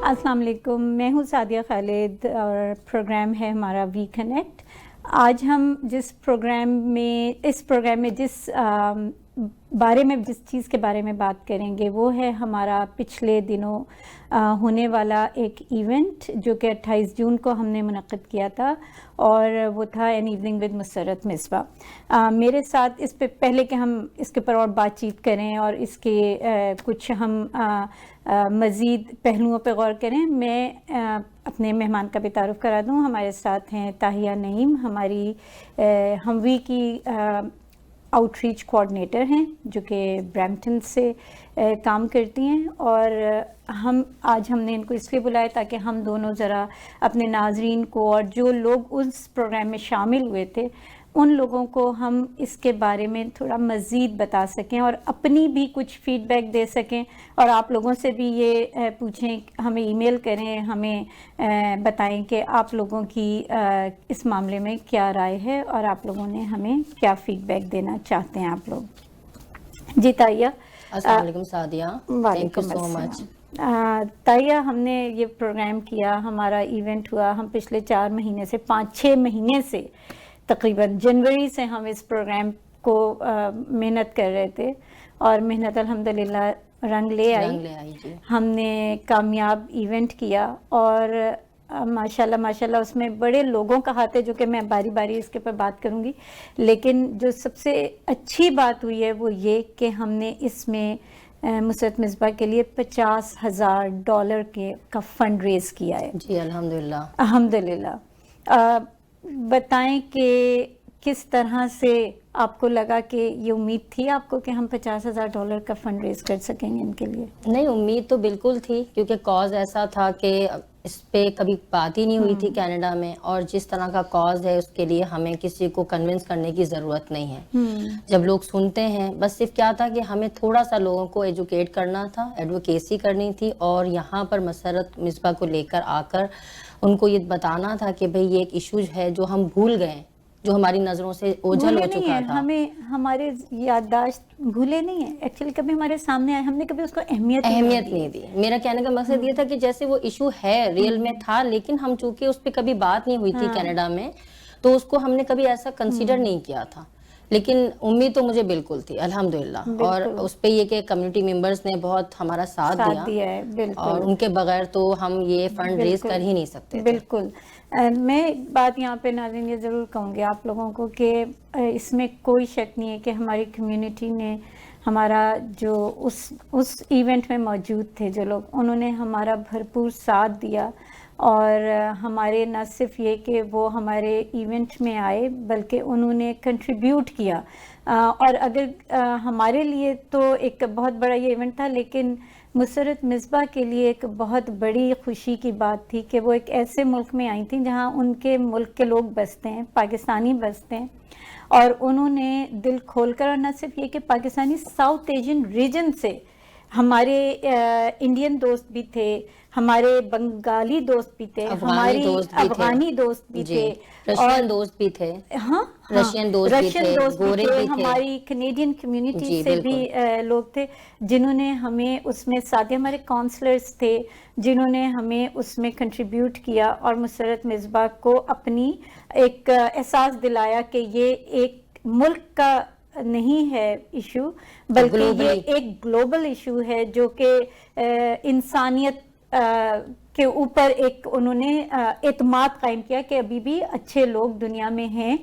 السلام علیکم، میں ہوں سعدیہ خالد اور پروگرام ہے ہمارا وی کنیکٹ. آج ہم اس پروگرام میں جس چیز کے بارے میں بات کریں گے وہ ہے ہمارا پچھلے دنوں ہونے والا ایک ایونٹ جو کہ 28 جون کو ہم نے منعقد کیا تھا، اور وہ تھا این ایوننگ ود مسرت مصباح. میرے ساتھ اس پہ پہلے کہ ہم اس کے اوپر اور بات چیت کریں اور اس کے کچھ ہم مزید پہلوؤں پہ غور کریں، میں اپنے مہمان کا بھی تعارف کرا دوں. ہمارے ساتھ ہیں تاہیہ نعیم، ہماری ہموی کی آؤٹ ریچ کوآرڈینیٹر ہیں جو کہ برمپٹن سے کام کرتی ہیں، اور آج ہم نے ان کو اس لیے بلایا تاکہ ہم دونوں ذرا اپنے ناظرین کو اور جو لوگ اس پروگرام میں شامل ہوئے تھے ان لوگوں کو ہم اس کے بارے میں تھوڑا مزید بتا سکیں اور اپنی بھی کچھ فیڈ بیک دے سکیں، اور آپ لوگوں سے بھی یہ پوچھیں، ہمیں ای میل کریں، ہمیں بتائیں کہ آپ لوگوں کی اس معاملے میں کیا رائے ہے اور آپ لوگوں نے ہمیں کیا فیڈ بیک دینا چاہتے ہیں آپ لوگ. جی تاہیہ. السلام علیکم سعدیہ. وعلیکم السلام. تاہیہ، ہم نے یہ پروگرام کیا، ہمارا ایونٹ ہوا، ہم پچھلے 4 مہینے سے 5-6 مہینے سے تقریباً جنوری سے ہم اس پروگرام کو محنت کر رہے تھے، اور محنت الحمدللہ رنگ لے آئی. جی. ہم نے کامیاب ایونٹ کیا، اور ماشاءاللہ اس میں بڑے لوگوں کا ہاتھ ہے، جو کہ میں باری باری اس کے اوپر بات کروں گی. لیکن جو سب سے اچھی بات ہوئی ہے وہ یہ کہ ہم نے اس میں مسرت مصباح کے لیے $50,000 کا فنڈ ریز کیا ہے. جی الحمدللہ. الحمدللہ. بتائیں کہ کس طرح سے آپ کو لگا، کہ یہ امید تھی آپ کو کہ ہم $50,000 کا فنڈ ریز کر سکیں گے ان کے لیے؟ نہیں، امید تو بالکل تھی، کیونکہ کاز ایسا تھا کہ اس پہ کبھی بات ہی نہیں ہوئی تھی کینیڈا میں، اور جس طرح کا کاز ہے اس کے لیے ہمیں کسی کو کنونس کرنے کی ضرورت نہیں ہے. جب لوگ سنتے ہیں، بس صرف کیا تھا کہ ہمیں تھوڑا سا لوگوں کو ایجوکیٹ کرنا تھا، ایڈوکیسی کرنی تھی، اور یہاں پر مسرت مصباح کو لے کر آ کر ان کو یہ بتانا تھا کہ بھئی یہ ایک ایشو ہے جو ہم بھول گئے، جو ہماری نظروں سے اوجھل ہو چکا تھا. ہمارے یادداشت بھولے نہیں ہیں، ایکچولی کبھی ہمارے سامنے آئے، ہم نے کبھی اس کو اہمیت نہیں دی. میرا کہنے کا مقصد یہ تھا کہ جیسے وہ ایشو ہے، ریئل میں تھا، لیکن ہم چونکہ اس پہ کبھی بات نہیں ہوئی تھی کینیڈا میں، تو اس کو ہم نے کبھی ایسا کنسیڈر نہیں کیا تھا. لیکن امید تو مجھے بالکل تھی الحمدللہ، اور اس پہ یہ کہ کمیونٹی ممبرز نے بہت ہمارا ساتھ دیا ہے، اور ان کے بغیر تو ہم یہ فنڈ ریز کر ہی نہیں سکتے. بالکل. میں بات یہاں پہ ناظرین یہ ضرور کہوں گی آپ لوگوں کو کہ اس میں کوئی شک نہیں ہے کہ ہماری کمیونٹی نے ہمارا جو اس ایونٹ میں موجود تھے جو لوگ، انہوں نے ہمارا بھرپور ساتھ دیا، اور ہمارے نہ صرف یہ کہ وہ ہمارے ایونٹ میں آئے بلکہ انہوں نے کنٹریبیوٹ کیا. اور اگر ہمارے لیے تو ایک بہت بڑا یہ ایونٹ تھا، لیکن مسرت مصباح کے لیے ایک بہت بڑی خوشی کی بات تھی کہ وہ ایک ایسے ملک میں آئی تھیں جہاں ان کے ملک کے لوگ بستے ہیں، پاکستانی بستے ہیں، اور انہوں نے دل کھول کر، اور نہ صرف یہ کہ پاکستانی، ساؤتھ ایشین ریجن سے ہمارے انڈین دوست بھی تھے، ہمارے بنگالی دوست بھی تھے، ہماری افغانی دوست بھی تھے، رشین دوست بھی تھے، رشین دوست بھی تھے، ہماری کینیڈین کمیونٹی سے بھی لوگ تھے جنہوں نے ہمیں اس میں ساتھ، ہمارے کونسلرز تھے جنہوں نے ہمیں اس میں کنٹریبیوٹ کیا، اور مسرت مصباح کو اپنی ایک احساس دلایا کہ یہ ایک ملک کا نہیں ہے ایشو، بلکہ یہ ایک گلوبل ایشو ہے جو کہ انسانیت کے اوپر ایک انہوں نے اعتماد قائم کیا کہ ابھی بھی اچھے لوگ دنیا میں ہیں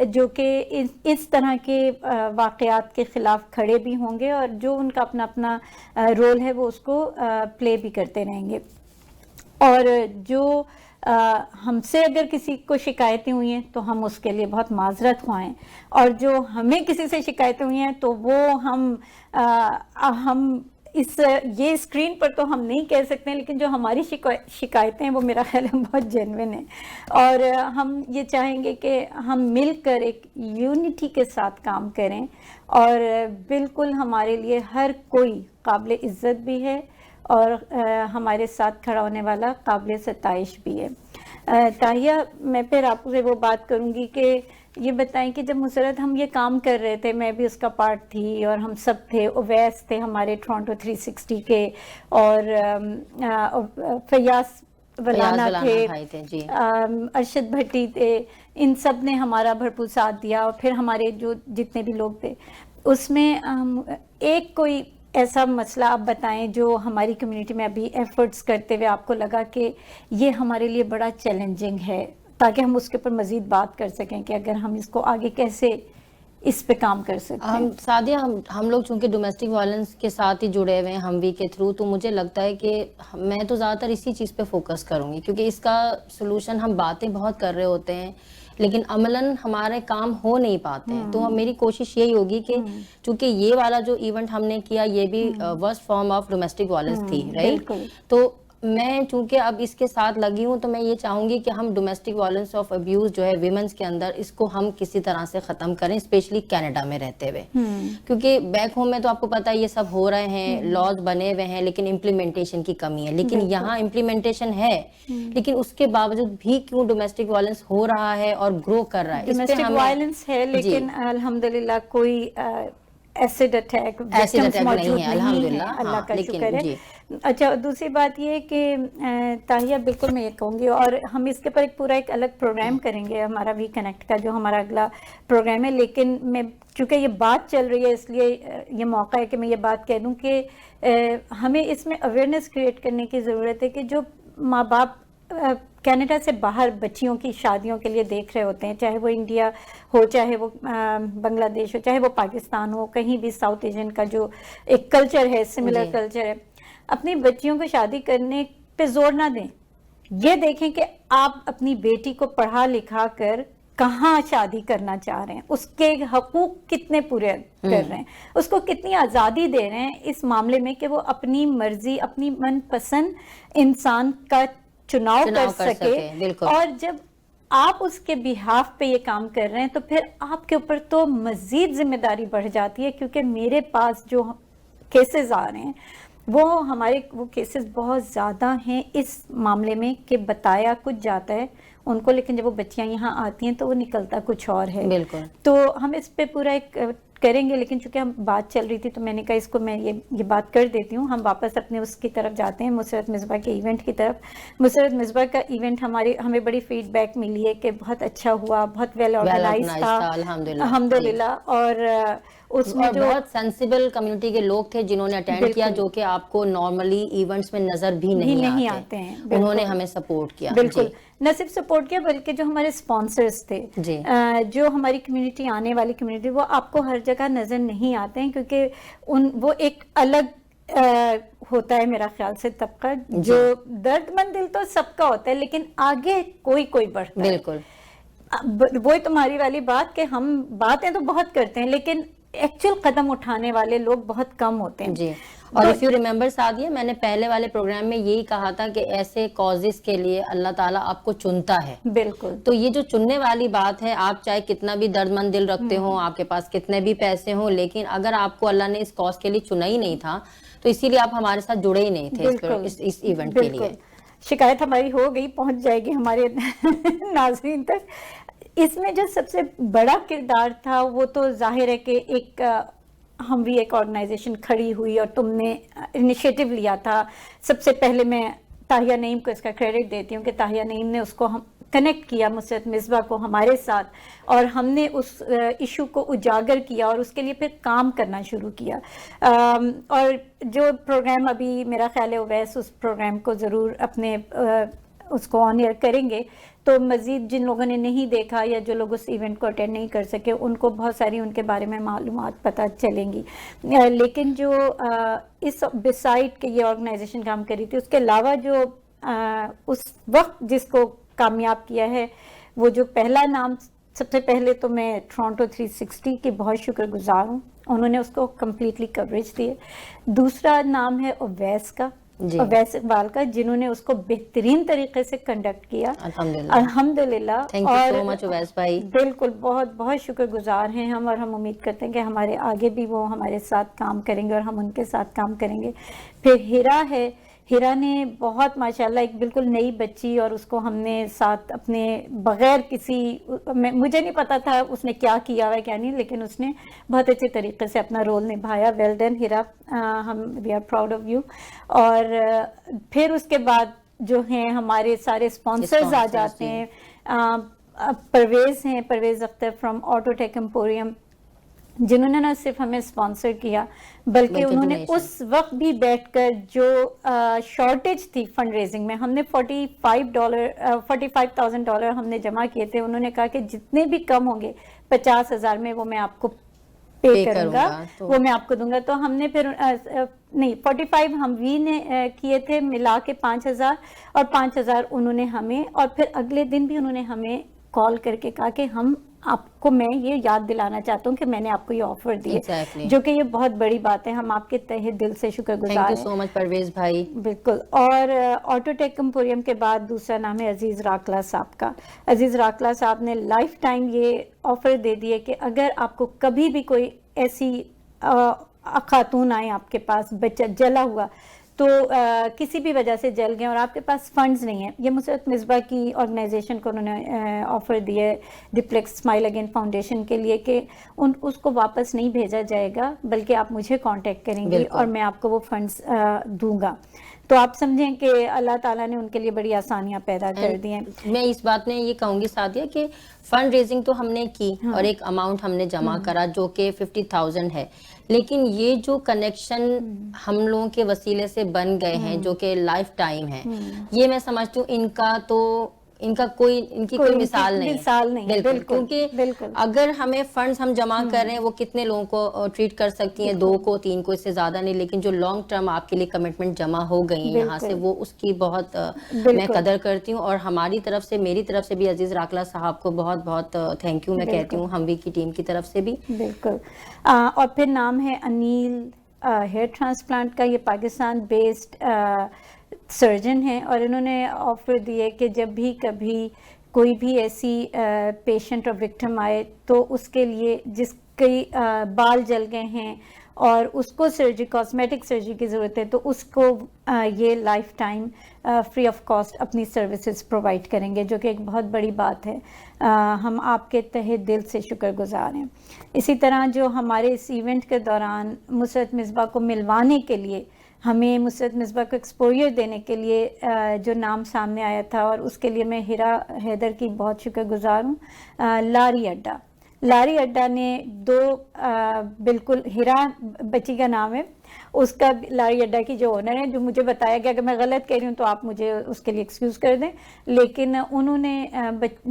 جو کہ اس طرح کے واقعات کے خلاف کھڑے بھی ہوں گے، اور جو ان کا اپنا اپنا رول ہے وہ اس کو پلے بھی کرتے رہیں گے. اور جو ہم سے اگر کسی کو شکایتیں ہوئی ہیں تو ہم اس کے لیے بہت معذرت خواہ ہیں، اور جو ہمیں کسی سے شکایتیں ہوئی ہیں تو وہ ہم یہ اسکرین پر تو ہم نہیں کہہ سکتے ہیں، لیکن جو ہماری شکایتیں ہیں وہ میرا خیال ہے بہت جینوین ہیں، اور ہم یہ چاہیں گے کہ ہم مل کر ایک یونٹی کے ساتھ کام کریں، اور بالکل ہمارے لیے ہر کوئی قابل عزت بھی ہے اور ہمارے ساتھ کھڑا ہونے والا قابل ستائش بھی ہے. تاہیہ، میں پھر آپ سے وہ بات کروں گی کہ یہ بتائیں کہ جب مسرت ہم یہ کام کر رہے تھے، میں بھی اس کا پارٹ تھی اور ہم سب تھے، اویس تھے ہمارے ٹورانٹو 360 کے، اور فیاض ولانا تھے، جی، ارشد بھٹی تھے، ان سب نے ہمارا بھرپور ساتھ دیا، اور پھر ہمارے جو جتنے بھی لوگ تھے اس میں ایک کوئی ایسا مسئلہ آپ بتائیں جو ہماری کمیونٹی میں ابھی ایفرٹس کرتے ہوئے آپ کو لگا کہ یہ ہمارے لیے بڑا چیلنجنگ ہے، تاکہ ہم اس کے اوپر مزید بات کر سکیں کہ اگر ہم اس کو آگے کیسے اس پہ کام کر سکتے ہیں. سعدیہ، ہم لوگ چونکہ ڈومیسٹک وائلنس کے ساتھ ہی جڑے ہوئے ہیں ہم وی کے تھرو، تو مجھے لگتا ہے کہ میں تو زیادہ تر اسی چیز پہ فوکس کروں گی، کیونکہ اس کا سلوشن ہم باتیں بہت کر رہے ہوتے ہیں لیکن عملاً ہمارے کام ہو نہیں پاتے ہیں. تو میری کوشش یہی ہوگی کہ چونکہ یہ والا جو ایونٹ ہم نے کیا یہ بھی worst form of domestic violence تھی، رائٹ؟ تو میں چونکہ اب اس کے ساتھ لگی ہوں تو میں یہ چاہوں گی کہ ہم ڈومیسٹک وائلنس آف ابیوز جو ہے ویمنس کے اندر، اس کو ہم کسی طرح سے ختم کریں، اسپیشلی کینیڈا میں رہتے ہوئے، کیونکہ بیک ہوم میں تو آپ کو پتہ ہے یہ سب ہو رہے ہیں، لاز بنے ہوئے ہیں، لیکن امپلیمنٹیشن کی کمی ہے. لیکن یہاں امپلیمنٹیشن ہے، لیکن اس کے باوجود بھی کیوں ڈومیسٹک وائلنس ہو رہا ہے اور گرو کر رہا ہے. ڈومیسٹک وائلنس ہے لیکن الحمدللہ کوئی ایسڈ اٹیک نہیں ہے، الحمدللہ، اللہ کا شکر ہے. اچھا، دوسری بات یہ کہ تاہیہ بالکل میں یہ کہوں گی، اور ہم اس کے پر ایک پورا ایک الگ پروگرام کریں گے، ہمارا وی کنیکٹ کا جو ہمارا اگلا پروگرام ہے. لیکن میں چونکہ یہ بات چل رہی ہے اس لیے یہ موقع ہے کہ میں یہ بات کہہ دوں کہ ہمیں اس میں اویئرنیس کریٹ کرنے کی ضرورت ہے کہ جو ماں باپ کینیڈا سے باہر بچیوں کی شادیوں کے لیے دیکھ رہے ہوتے ہیں، چاہے وہ انڈیا ہو، چاہے وہ بنگلہ دیش ہو، چاہے وہ پاکستان ہو، کہیں بھی ساؤتھ ایشین کا جو ایک کلچر ہے، سملر کلچر ہے، اپنی بچیوں کو شادی کرنے پہ زور نہ دیں. یہ دیکھیں کہ آپ اپنی بیٹی کو پڑھا لکھا کر کہاں شادی کرنا چاہ رہے ہیں، اس کے حقوق کتنے پورے کر رہے ہیں، اس کو کتنی آزادی دے رہے ہیں اس معاملے میں کہ وہ اپنی مرضی، اپنی من پسند انسان کا چناؤ کر سکے. اور جب آپ اس کے بیہاف پہ یہ کام کر رہے ہیں تو پھر آپ کے اوپر تو مزید ذمہ داری بڑھ جاتی ہے، کیونکہ میرے پاس جو کیسز آ رہے ہیں وہ کیسز بہت زیادہ ہیں اس معاملے میں کہ بتایا کچھ جاتا ہے ان کو، لیکن جب وہ بچیاں یہاں آتی ہیں تو وہ نکلتا کچھ اور ہے. بالکل. تو ہم اس پہ پورا ایک کریں گے، لیکن چونکہ ہم بات چل رہی تھی تو میں نے کہا اس کو میں یہ بات کر دیتی ہوں. ہم واپس اپنے اس کی طرف جاتے ہیں، مسرت مصباح کے ایونٹ کی طرف. مسرت مصباح کا ایونٹ ہمیں بڑی فیڈ بیک ملی ہے کہ بہت اچھا ہوا، بہت ویل آرگنائز تھا الحمدللہ. اور اس میں جو بہت سینسیبل کمیونٹی کے لوگ تھے جنہوں نے اٹینڈ کیا، جو کہ آپ کو نارملی ایونٹس میں نظر بھی نہیں آتے ہیں. انہوں نے ہمیں سپورٹ کیا. بالکل، نہ صرف سپورٹ کیا بلکہ جو ہمارے اسپانسرز تھے، جو ہماری کمیونٹی، آنے والی کمیونٹی، وہ آپ کو ہر جگہ نظر نہیں آتے ہیں کیونکہ وہ ایک الگ ہوتا ہے میرا خیال سے طبقہ، جو درد مند دل تو سب کا ہوتا ہے لیکن آگے کوئی بڑھتا ہے. بالکل، وہی تمہاری والی بات کہ ہم باتیں تو بہت کرتے ہیں لیکن ایکچوئل قدم اٹھانے والے لوگ بہت کم ہوتے ہیں. جی. اور اف یو ریمبر سعدیہ، میں نے پہلے والے پروگرام میں یہی کہا تھا کہ ایسے کازز کے لیے اللہ تعالیٰ آپ کو چنتا ہے. بالکل. تو یہ جو چننے والی بات ہے، آپ چاہے کتنا بھی درد مند دل رکھتے ہوں، آپ کے پاس کتنے بھی پیسے ہوں، لیکن اگر آپ کو اللہ نے اس کاز کے لیے چنا ہی نہیں تھا تو اسی لیے آپ ہمارے ساتھ جڑے ہی نہیں تھے اس ایونٹ کے لیے. شکایت ہماری ہو گئی، پہنچ جائے گی ہمارے ناظرین تک. اس میں جو سب سے بڑا کردار تھا وہ تو ظاہر ہے کہ ہم بھی ایک آرگنائزیشن کھڑی ہوئی اور تم نے انیشیٹو لیا تھا. سب سے پہلے میں تاہیہ نعیم کو اس کا کریڈٹ دیتی ہوں کہ تاہیہ نعیم نے اس کو کنیکٹ کیا مسرت مصباح کو ہمارے ساتھ، اور ہم نے اس ایشو کو اجاگر کیا اور اس کے لیے پھر کام کرنا شروع کیا. اور جو پروگرام ابھی میرا خیال ہے اویس اس پروگرام کو ضرور اپنے اس کو آن ایئر کریں گے، تو مزید جن لوگوں نے نہیں دیکھا یا جو لوگ اس ایونٹ کو اٹینڈ نہیں کر سکے ان کو بہت ساری ان کے بارے میں معلومات پتہ چلیں گی. لیکن جو اس بسائڈ کہ یہ آرگنائزیشن کام کری تھی، اس کے علاوہ جو اس وقت جس کو کامیاب کیا ہے، وہ جو پہلا نام، سب سے پہلے تو میں ٹورانٹو 360 کی بہت شکر گزار ہوں، انہوں نے اس کو کمپلیٹلی کوریج دی ہے. دوسرا نام ہے اویس کا، اویس اقبال کا، جنہوں نے اس کو بہترین طریقے سے کنڈکٹ کیا الحمدللہ. اور بالکل بہت بہت شکر گزار ہیں ہم، اور ہم امید کرتے ہیں کہ ہمارے آگے بھی وہ ہمارے ساتھ کام کریں گے اور ہم ان کے ساتھ کام کریں گے. پھر ہیرا ہے، ہیرا نے بہت ماشاءاللہ ایک بالکل نئی بچی، اور اس کو ہم نے ساتھ اپنے بغیر کسی، مجھے نہیں پتا تھا اس نے کیا کیا ہوا ہے کیا نہیں، لیکن اس نے بہت اچھے طریقے سے اپنا رول نبھایا. ویل ڈن ہیرا، ہم we are proud of you. اور پھر اس کے بعد جو ہیں ہمارے سارے اسپانسرز آ جاتے ہیں. پرویز ہیں، Parvez Akhtar from Auto Tech Emporium, جنہوں نے نہ صرف ہمیں اسپانسر کیا بلکہ انہوں نے اس وقت بھی بیٹھ کر جو شارٹیج تھی فنڈ ریزنگ میں، ہم نے $45,000 ہم نے جمع کیے تھے. انہوں نے کہا کہ جتنے بھی کم ہوں گے 50,000 میں وہ میں آپ کو پے کروں گا، وہ میں آپ کو دوں گا. تو ہم نے پھر نہیں 45 ہم وی نے کیے تھے ملا کے 5,000، اور 5,000 انہوں نے ہمیں، اور پھر اگلے دن بھی انہوں نے ہمیں کال کر کے کہا کہ ہم آپ کو، میں یہ یاد دلانا چاہتا ہوں کہ میں نے آپ کو یہ آفر دی ہے، جو کہ یہ بہت بڑی بات ہے. ہم آپ کے تہہ دل سے شکر گزار ہیں. تھینک یو سو مچ پرویز بھائی. بالکل. اور آٹو ٹیک ایمپوریم کے بعد دوسرا نام ہے عزیز راکلا صاحب کا. عزیز راکلا صاحب نے لائف ٹائم یہ آفر دے دی ہے کہ اگر آپ کو کبھی بھی کوئی ایسی خاتون آئے آپ کے پاس بچہ جلا ہوا، تو کسی بھی وجہ سے جل گئے اور آپ کے پاس فنڈز نہیں ہیں، یہ مسرت مصباح کی آرگنائزیشن کو انہوں نے آفر دیا ہے ڈپلیکس اسمائل اگین فاؤنڈیشن کے لیے کہ اس کو واپس نہیں بھیجا جائے گا بلکہ آپ مجھے کانٹیکٹ کریں گے اور میں آپ کو وہ فنڈز دوں گا. تو آپ سمجھیں کہ اللہ تعالیٰ نے ان کے لیے بڑی آسانیاں پیدا کر دی ہیں. میں اس بات میں یہ کہوں گی سعدیہ کہ فنڈ ریزنگ تو ہم نے کی اور ایک اماؤنٹ ہم نے جمع کرا جو کہ 50,000 ہے، لیکن یہ جو کنیکشن ہم لوگوں کے وسیلے سے بن گئے ہیں جو کہ لائف ٹائم ہے، یہ میں سمجھتی ہوں ان کی کوئی مثال نہیں. بالکل. کیونکہ اگر ہمیں فنڈز ہم جمع کر رہے ہیں وہ کتنے لوگوں کو ٹریٹ کر سکتی ہیں، 2 کو 3 کو، اس سے زیادہ نہیں، لیکن جو لانگ ٹرم آپ کے لیے کمٹمنٹ جمع ہو گئی ہیں یہاں سے، وہ اس کی بہت میں قدر کرتی ہوں. اور ہماری طرف سے، میری طرف سے بھی عزیز راکلا صاحب کو بہت بہت تھینک یو میں کہتی ہوں، ہم بھی کی ٹیم کی طرف سے بھی. بالکل. اور پھر نام ہے انیل ہیئر ٹرانسپلانٹ کا. یہ پاکستان بیسڈ سرجن ہیں اور انہوں نے آفر دی ہے کہ جب بھی کبھی کوئی بھی ایسی پیشنٹ اور وکٹم آئے تو اس کے لیے جس کے بال جل گئے ہیں اور اس کو سرجری، کاسمیٹک سرجری کی ضرورت ہے، تو اس کو یہ life time free of cost اپنی سروسز پرووائڈ کریں گے، جو کہ ایک بہت بڑی بات ہے. ہم آپ کے تہہ دل سے شکر گزار ہیں. اسی طرح جو ہمارے اس ایونٹ کے دوران مسرت مصباح کو ملوانے کے لیے، ہمیں مسرت مصباح کو ایکسپوجر دینے کے لیے جو نام سامنے آیا تھا، اور اس کے لیے میں ہیرا حیدر کی بہت شکر گزار ہوں. لاری اڈا نے 2 بالکل، ہیرا بچی کا نام ہے، اس کا لاری اڈا کی جو اونر ہے، جو مجھے بتایا گیا کہ میں غلط کہہ رہی ہوں تو آپ مجھے اس کے لیے ایکسکیوز کر دیں، لیکن انہوں نے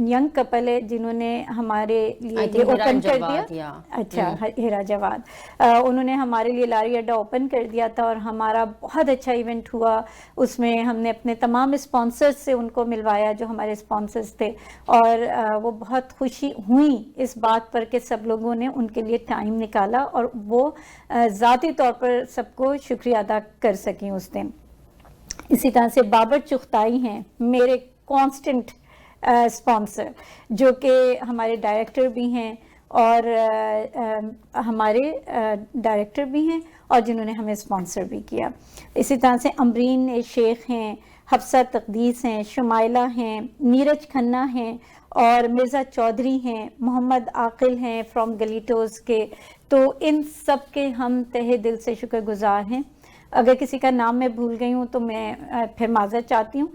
ینگ کپل ہے جنہوں نے ہمارے لیے یہ اوپن کر دیا. اچھا، ہیرا جواد، انہوں نے ہمارے لیے لاری اڈا اوپن کر دیا تھا اور ہمارا بہت اچھا ایونٹ ہوا. اس میں ہم نے اپنے تمام اسپانسرز سے ان کو ملوایا جو ہمارے اسپانسرز تھے، اور وہ بہت خوشی ہوئی اس بات پر کہ سب لوگوں نے ان کے لیے ٹائم نکالا اور وہ ذاتی طور پر سب کو شکریہ ادا کر سکیں اس دن. اسی طرح سے بابر چغتائی ہیں میرے کانسٹنٹ اسپانسر، جو کہ ہمارے ڈائریکٹر بھی ہیں اور جنہوں نے ہمیں اسپانسر بھی کیا. اسی طرح سے امرین شیخ ہیں، حفصہ تقدیس ہیں، شمائلہ ہیں، نیرج کھنہ ہیں، اور مرزا چودھری ہیں، محمد عاقل ہیں فرام گلیٹوز کے. تو ان سب کے ہم تہہ دل سے شکر گزار ہیں. اگر کسی کا نام میں بھول گئی ہوں تو میں پھر معذرت چاہتی ہوں،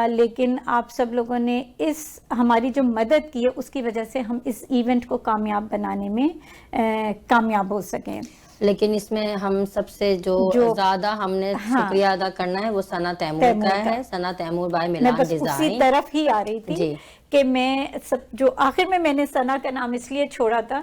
لیکن آپ سب لوگوں نے اس ہماری جو مدد کی ہے اس کی وجہ سے ہم اس ایونٹ کو کامیاب بنانے میں کامیاب ہو سکیں. لیکن اس میں ہم سب سے جو زیادہ ہم نے شکریہ ادا کرنا ہے وہ ثنا تیمور کا ہے. ثنا تیمور بائی ملان ڈیزائن. میں بس اسی طرف ہی آ رہی تھی کہ جو آخر میں نے ثنا کا نام اس لیے چھوڑا تھا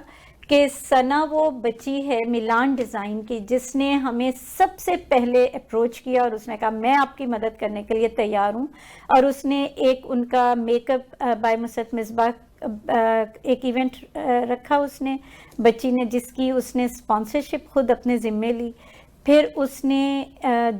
کہ ثنا وہ بچی ہے ملان ڈیزائن کی جس نے ہمیں سب سے پہلے اپروچ کیا اور اس نے کہا میں آپ کی مدد کرنے کے لیے تیار ہوں. اور اس نے ایک ان کا میک اپ بائی مسرت مصباح ایک ایونٹ رکھا اس نے، بچی نے، جس کی اس نے اسپانسرشپ خود اپنے ذمے لی. پھر اس نے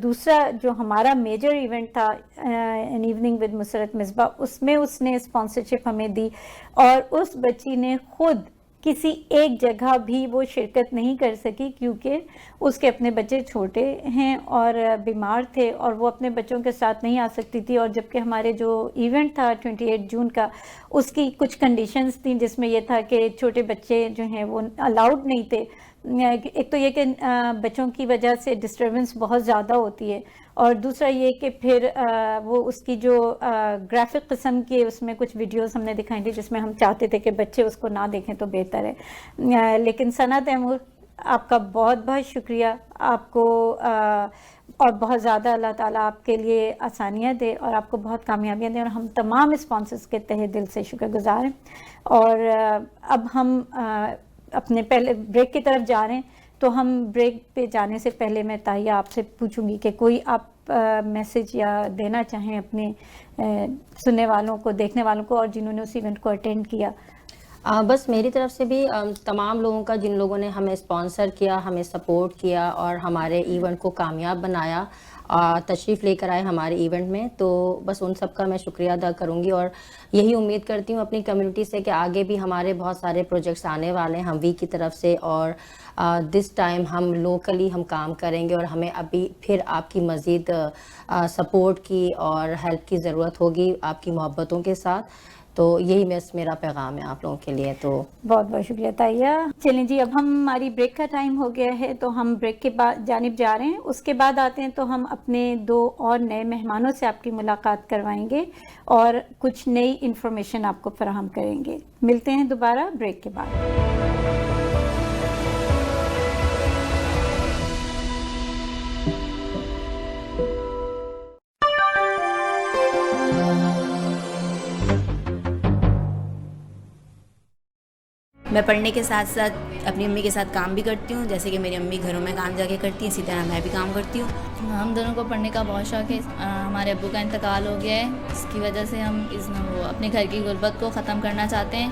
دوسرا جو ہمارا میجر ایونٹ تھا این ایوننگ ود مسرت مصباح، اس میں اس نے اسپانسرشپ ہمیں دی، اور اس بچی نے خود کسی ایک جگہ بھی وہ شرکت نہیں کر سکی کیونکہ اس کے اپنے بچے چھوٹے ہیں اور بیمار تھے اور وہ اپنے بچوں کے ساتھ نہیں آ سکتی تھی، اور جبکہ ہمارے جو ایونٹ تھا 28 جون کا اس کی کچھ کنڈیشنز تھیں جس میں یہ تھا کہ چھوٹے بچے جو ہیں وہ الاؤڈ نہیں تھے. ایک تو یہ کہ بچوں کی وجہ سے ڈسٹربنس بہت زیادہ ہوتی ہے، اور دوسرا یہ کہ پھر وہ اس کی جو گرافک قسم کے اس میں کچھ ویڈیوز ہم نے دکھائی تھی جس میں ہم چاہتے تھے کہ بچے اس کو نہ دیکھیں تو بہتر ہے. لیکن ثنا تیمور، آپ کا بہت بہت شکریہ، آپ کو اور بہت زیادہ اللہ تعالیٰ آپ کے لیے آسانیاں دے اور آپ کو بہت کامیابیاں دیں، اور ہم تمام اسپانسرز کے تہہ دل سے شکر گزار ہیں. اور اب ہم اپنے پہلے بریک کی طرف جا رہے ہیں، تو ہم بریک پہ جانے سے پہلے میں تاہیہ آپ سے پوچھوں گی کہ کوئی آپ میسج یا دینا چاہیں اپنے سننے والوں کو، دیکھنے والوں کو، اور جنہوں نے اس ایونٹ کو اٹینڈ کیا. بس میری طرف سے بھی تمام لوگوں کا جن لوگوں نے ہمیں اسپانسر کیا، ہمیں سپورٹ کیا اور ہمارے ایونٹ کو کامیاب بنایا، تشریف لے کر آئے ہمارے ایونٹ میں، تو بس ان سب کا میں شکریہ ادا کروں گی. اور یہی امید کرتی ہوں اپنی کمیونٹی سے کہ آگے بھی ہمارے بہت سارے پروجیکٹس آنے والے ہیں ہم وی کی طرف سے، اور دس ٹائم ہم لوکلی ہم کام کریں گے، اور ہمیں ابھی پھر آپ کی مزید سپورٹ کی اور ہیلپ کی ضرورت ہوگی آپ کی محبتوں کے ساتھ. تو یہی میرا پیغام ہے آپ لوگوں کے لیے. تو بہت بہت شکریہ تاہیہ. چلیں جی، اب ہماری بریک کا ٹائم ہو گیا ہے، تو ہم بریک کے بعد جانب جا رہے ہیں. اس کے بعد آتے ہیں تو ہم اپنے 2 اور نئے مہمانوں سے آپ کی ملاقات کروائیں گے اور کچھ نئی انفارمیشن آپ کو فراہم کریں گے. ملتے ہیں دوبارہ بریک کے بعد. میں پڑھنے کے ساتھ ساتھ اپنی امی کے ساتھ کام بھی کرتی ہوں، جیسے کہ میری امی گھروں میں کام جا کے کرتی ہیں، اسی طرح میں بھی کام کرتی ہوں. ہم دونوں کو پڑھنے کا بہت شوق ہے. ہمارے ابو کا انتقال ہو گیا ہے، اس کی وجہ سے ہم اپنے گھر کی غربت کو ختم کرنا چاہتے ہیں.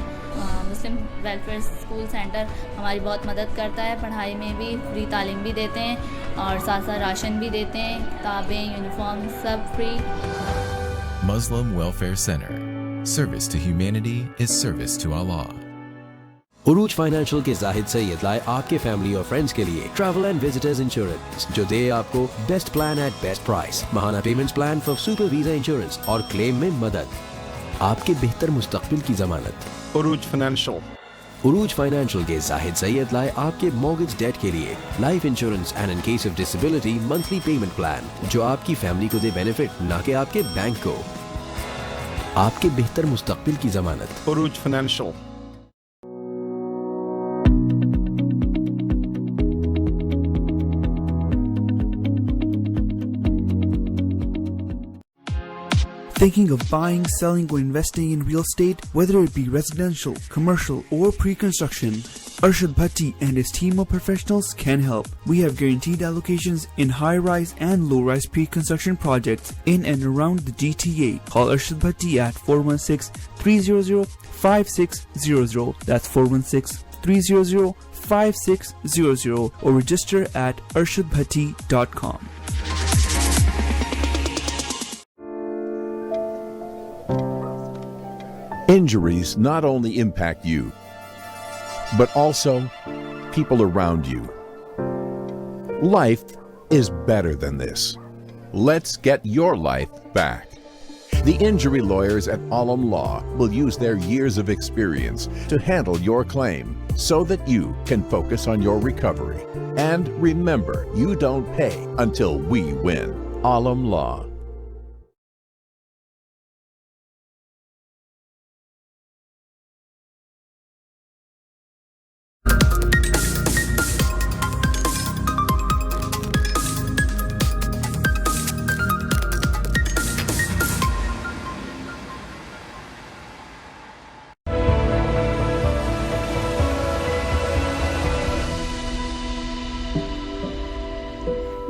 مسلم ویلفیئر اسکول سینٹر ہماری بہت مدد کرتا ہے، پڑھائی میں بھی فری تعلیم بھی دیتے ہیں اور ساتھ ساتھ راشن بھی دیتے ہیں، کتابیں، uniform sub free. Muslim Welfare Center. Service to humanity is service to Allah. عروج فائنینشل کے زاہد سید لائے آپ کے فیملی اور فرینڈز کے لیے ٹریول اینڈ وزٹرز انشورنس، جو دے آپ کو best plan at best price, ماہانہ payments plan for super visa insurance اور کلیم میں مدد، آپ کے بہتر مستقبل کی ضمانت. عروج فائنینشل. عروج فائنینشل کے زاہد سید لائے آپ کے مورگیج ڈیٹ کے لیے life insurance and in case of disability monthly payment plan, جو آپ کی فیملی کو دے بینیفٹ نہ کہ آپ کے بینک کو، آپ کے بہتر مستقبل کی ضمانت. عروج financial. Thinking of buying, selling, or investing in real estate, whether it be residential, commercial, or pre-construction, Arshad Bhatti and his team of professionals can help. We have guaranteed allocations in high-rise and low-rise pre-construction projects in and around the GTA. Call Arshad Bhatti at 416-300-5600. That's 416-300-5600, or register at arshadbhatti.com. Injuries not only impact you, but also people around you. Life is better than this. Let's get your life back. The injury lawyers at Alam Law will use their years of experience to handle your claim so that you can focus on your recovery. And remember, you don't pay until we win. Alam Law.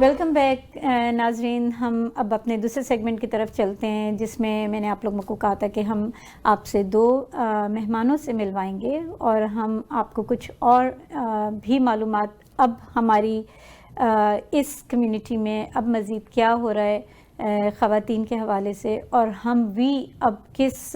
Welcome back ناظرین. ہم اب اپنے دوسرے segment کی طرف چلتے ہیں، جس میں نے آپ لوگوں کو کہا تھا کہ ہم آپ سے 2 مہمانوں سے ملوائیں گے اور ہم آپ کو کچھ اور بھی معلومات اب ہماری اس کمیونٹی میں اب مزید کیا ہو رہا ہے خواتین کے حوالے سے، اور ہم بھی اب کس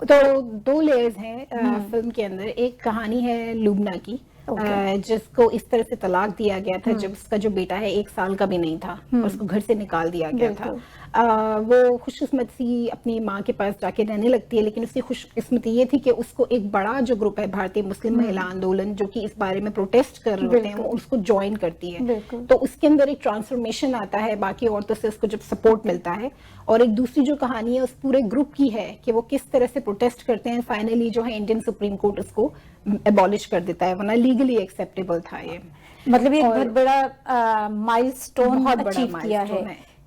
تو 2 لیئرز ہیں فلم کے اندر. ایک کہانی ہے لبنہ کی جس کو اس طرح سے طلاق دیا گیا تھا جب اس کا جو بیٹا ہے 1 سال کا بھی نہیں تھا اور اس کو گھر سے نکال دیا گیا تھا. وہ خوش قسمتی اپنی ماں کے پاس جا کے رہنے لگتی ہے, لیکن اس کی خوش قسمتی یہ تھی کہ اس کو ایک بڑا جو گروپ ہے بھارتی مسلم مہیلا آندولن جو کہ اس بارے میں پروٹیسٹ کر رہے ہوتے ہیں وہ اس کو جوائن کرتی ہے. تو اس کے اندر ایک ٹرانسفارمیشن آتا ہے باقی عورتوں سے اس کو جب سپورٹ ملتا ہے. اور ایک دوسری جو کہانی ہے اس پورے گروپ کی ہے کہ وہ کس طرح سے پروٹیسٹ کرتے ہیں. فائنلی جو ہے انڈین سپریم کورٹ اس کو ایبالش کر دیتا ہے, ورنہ لیگلی ایکسیپٹیبل تھا یہ. مطلب یہ بہت بڑا مائل سٹون اچیو کیا ہے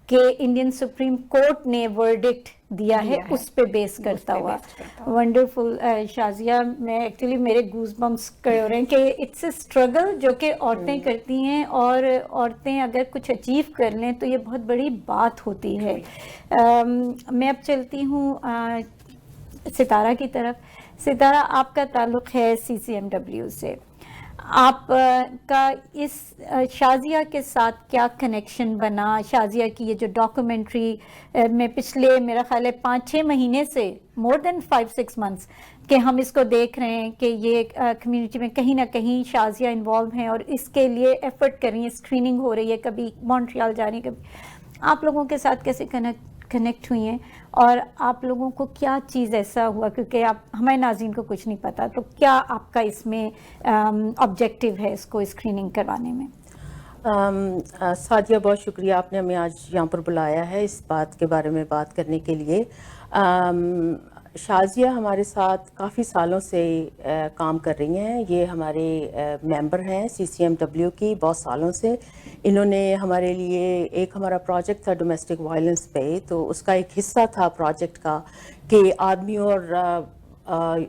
کہ انڈین سپریم کورٹ نے ورڈکٹ دیا ہے اس پہ بیس کرتا ہوا. ونڈرفل شازیہ, میں ایکچولی میرے گوز بمپس کھڑے ہو رہے ہیں کہ اٹس اے اسٹرگل جو کہ عورتیں کرتی ہیں, اور عورتیں اگر کچھ اچیو کر لیں تو یہ بہت بڑی بات ہوتی ہے. میں اب چلتی ہوں ستارہ کی طرف. ستارہ, آپ کا تعلق ہے CCMW سے, آپ کا اس شازیہ کے ساتھ کیا کنیکشن بنا؟ شازیہ کی یہ جو ڈاکومنٹری میں پچھلے میرا خیال ہے 5-6 مہینے سے مور دین 5-6 منتھس کہ ہم اس کو دیکھ رہے ہیں کہ یہ کمیونٹی میں کہیں نہ کہیں شازیہ انوالو ہیں اور اس کے لیے ایفرٹ کر رہی ہیں, اسکریننگ ہو رہی ہے, کبھی مونٹریال جا رہی ہے, کبھی آپ لوگوں کے ساتھ کیسے کنیکٹ ہوئی ہیں, اور آپ لوگوں کو کیا چیز ایسا ہوا, کیونکہ آپ ہمارے ناظرین کو کچھ نہیں پتا, تو کیا آپ کا اس میں آبجیکٹیو ہے اس کو اسکریننگ کروانے میں؟ سعدیہ, بہت شکریہ, آپ نے ہمیں آج یہاں پر بلایا ہے اس بات کے بارے میں بات کرنے کے لیے. شازیہ ہمارے ساتھ کافی سالوں سے کام کر رہی ہیں. یہ ہمارے ممبر ہیں CCMW کی بہت سالوں سے. انہوں نے ہمارے لیے ایک ہمارا پروجیکٹ تھا ڈومیسٹک وائلنس پہ, تو اس کا ایک حصہ تھا پروجیکٹ کا کہ آدمیوں اور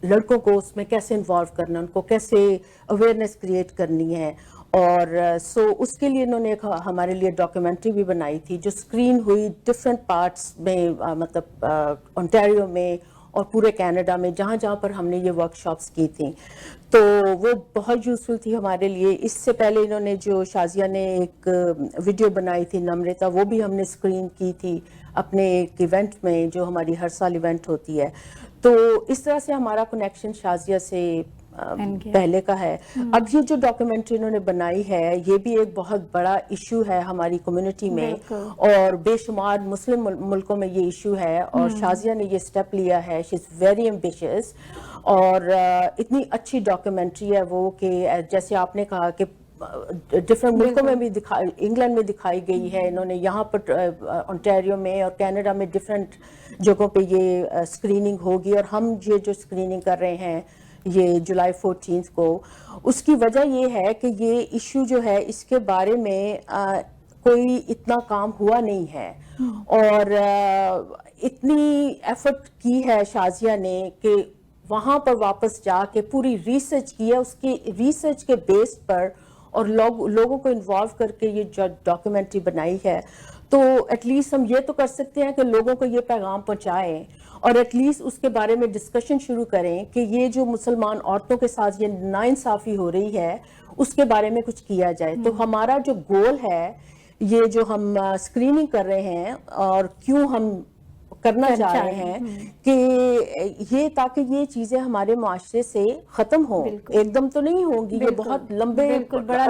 لڑکوں کو اس میں کیسے انوالو کرنا, ان کو کیسے اویئرنیس کریٹ کرنی ہے. اور سو اس کے لیے انہوں نے ہمارے لیے ڈاکیومنٹری بھی بنائی تھی جو اسکرین ہوئی ڈفرینٹ پارٹس میں, مطلب اونٹاریو میں اور پورے کینیڈا میں جہاں جہاں پر ہم نے یہ ورکشاپس کی تھیں. تو وہ بہت یوزفل تھی ہمارے لیے. اس سے پہلے انہوں نے جو شازیہ نے ایک ویڈیو بنائی تھی نمرتا, وہ بھی ہم نے اسکرین کی تھی اپنے ایک ایونٹ میں جو ہماری ہر سال ایونٹ ہوتی ہے. تو اس طرح سے ہمارا کنیکشن شازیہ سے پہلے کا ہے. اب یہ جو ڈاکیومنٹری انہوں نے بنائی ہے یہ بھی ایک بہت بڑا ایشو ہے ہماری کمیونٹی میں, اور بے شمار مسلم ملکوں میں یہ ایشو ہے, اور شازیہ نے یہ سٹیپ لیا ہے. شی از ویری ایمبیشیس, اور اتنی اچھی ڈاکیومنٹری ہے وہ کہ جیسے آپ نے کہا کہ ڈفرینٹ ملکوں میں بھی انگلینڈ میں دکھائی گئی ہے. انہوں نے یہاں پر اونٹاریو میں اور کینیڈا میں ڈفرینٹ جگہوں پہ یہ اسکریننگ ہوگی, اور ہم یہ جو اسکریننگ کر رہے ہیں یہ جولائی 14 کو, اس کی وجہ یہ ہے کہ یہ ایشو جو ہے اس کے بارے میں کوئی اتنا کام ہوا نہیں ہے, اور اتنی ایفرٹ کی ہے شازیہ نے کہ وہاں پر واپس جا کے پوری ریسرچ کی ہے, اس کی ریسرچ کے بیس پر اور لوگوں کو انوالو کر کے یہ جو ڈاکیومنٹری بنائی ہے. تو ایٹ لیسٹ ہم یہ تو کر سکتے ہیں کہ لوگوں کو یہ پیغام پہنچائیں, اور ایٹ لیسٹ اس کے بارے میں ڈسکشن شروع کریں کہ یہ جو مسلمان عورتوں کے ساتھ یہ ناانصافی ہو رہی ہے اس کے بارے میں کچھ کیا جائے. تو ہمارا جو گول ہے, یہ جو ہم اسکریننگ کر رہے ہیں اور کیوں ہم کرنا چاہ رہے ہیں کہ یہ تاکہ یہ چیزیں ہمارے معاشرے سے ختم ہوں. ایک دم تو نہیں ہوں گی, یہ بہت لمبا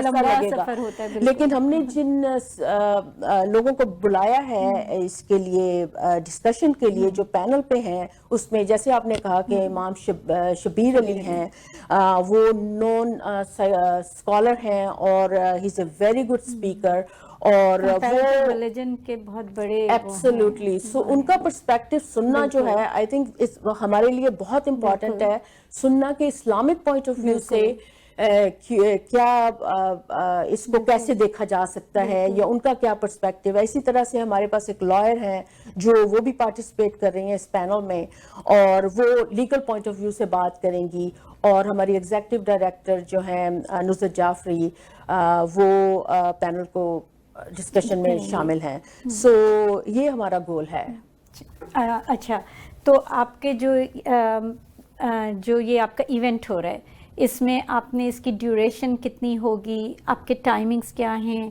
سفر ہوتا ہے, لیکن ہم نے جن لوگوں کو بلایا ہے اس کے لیے ڈسکشن کے لیے جو پینل پہ ہیں, اس میں جیسے آپ نے کہا کہ امام شبیر علی ہیں, وہ نون اسکالر ہیں اور ہی از اے ویری گڈ اسپیکر, اور وہ ریلیجن کے بہت بڑے ایبسولوٹلی. سو ان کا پرسپیکٹو سننا جو ہے آئی تھنک ہمارے لیے بہت امپورٹنٹ ہے سننا کہ اسلامک پوائنٹ آف ویو سے کیا اس کو کیسے دیکھا جا سکتا ہے, یا ان کا کیا پرسپیکٹو ہے. اسی طرح سے ہمارے پاس ایک لائر ہیں جو وہ بھی پارٹیسپیٹ کر رہی ہیں اس پینل میں, اور وہ لیگل پوائنٹ آف ویو سے بات کریں گی. اور ہماری ایگزیکٹو ڈائریکٹر جو ہیں نصرت جعفری, وہ پینل کو ڈسکشن میں شامل ہیں. سو یہ ہمارا گول ہے. اچھا, تو آپ کے جو یہ آپ کا ایونٹ ہو رہا ہے, اس میں آپ نے اس کی ڈیوریشن کتنی ہوگی, آپ کے ٹائمنگز کیا ہیں,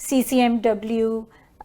CCMW,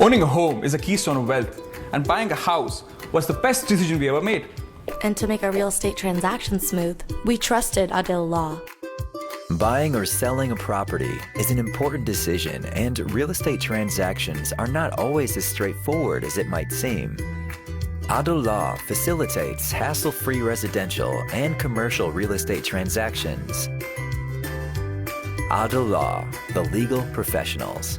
Owning a home is a keystone of wealth, and buying a house was the best decision we ever made. And to make our real estate transactions smooth, we trusted Adil Law. Buying or selling a property is an important decision, and real estate transactions are not always as straightforward as it might seem. Adil Law facilitates hassle-free residential and commercial real estate transactions. Adil Law, the legal professionals.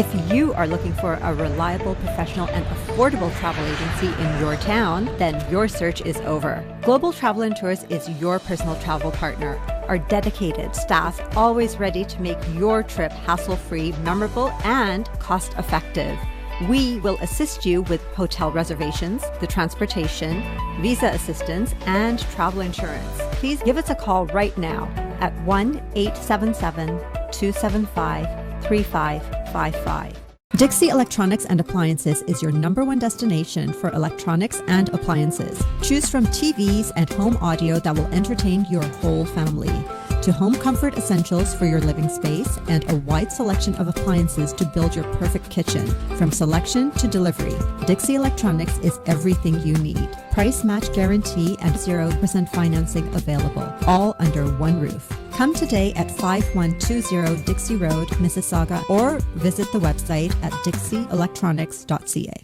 If you are looking for a reliable, professional, and affordable travel agency in your town, then your search is over. Global Travel and Tours is your personal travel partner. Our dedicated staff, always ready to make your trip hassle-free, memorable, and cost-effective. We will assist you with hotel reservations, the transportation, visa assistance, and travel insurance. Please give us a call right now at 1-877-275-3555. Dixie Electronics and Appliances is your #1 destination for electronics and appliances. Choose from TVs and home audio that will entertain your whole family, to home comfort essentials for your living space, and a wide selection of appliances to build your perfect kitchen. From selection to delivery, Dixie Electronics is everything you need. Price match guarantee and 0% financing available, all under one roof. Come today at 5120 Dixie Road, Mississauga, or visit the website at dixieelectronics.ca.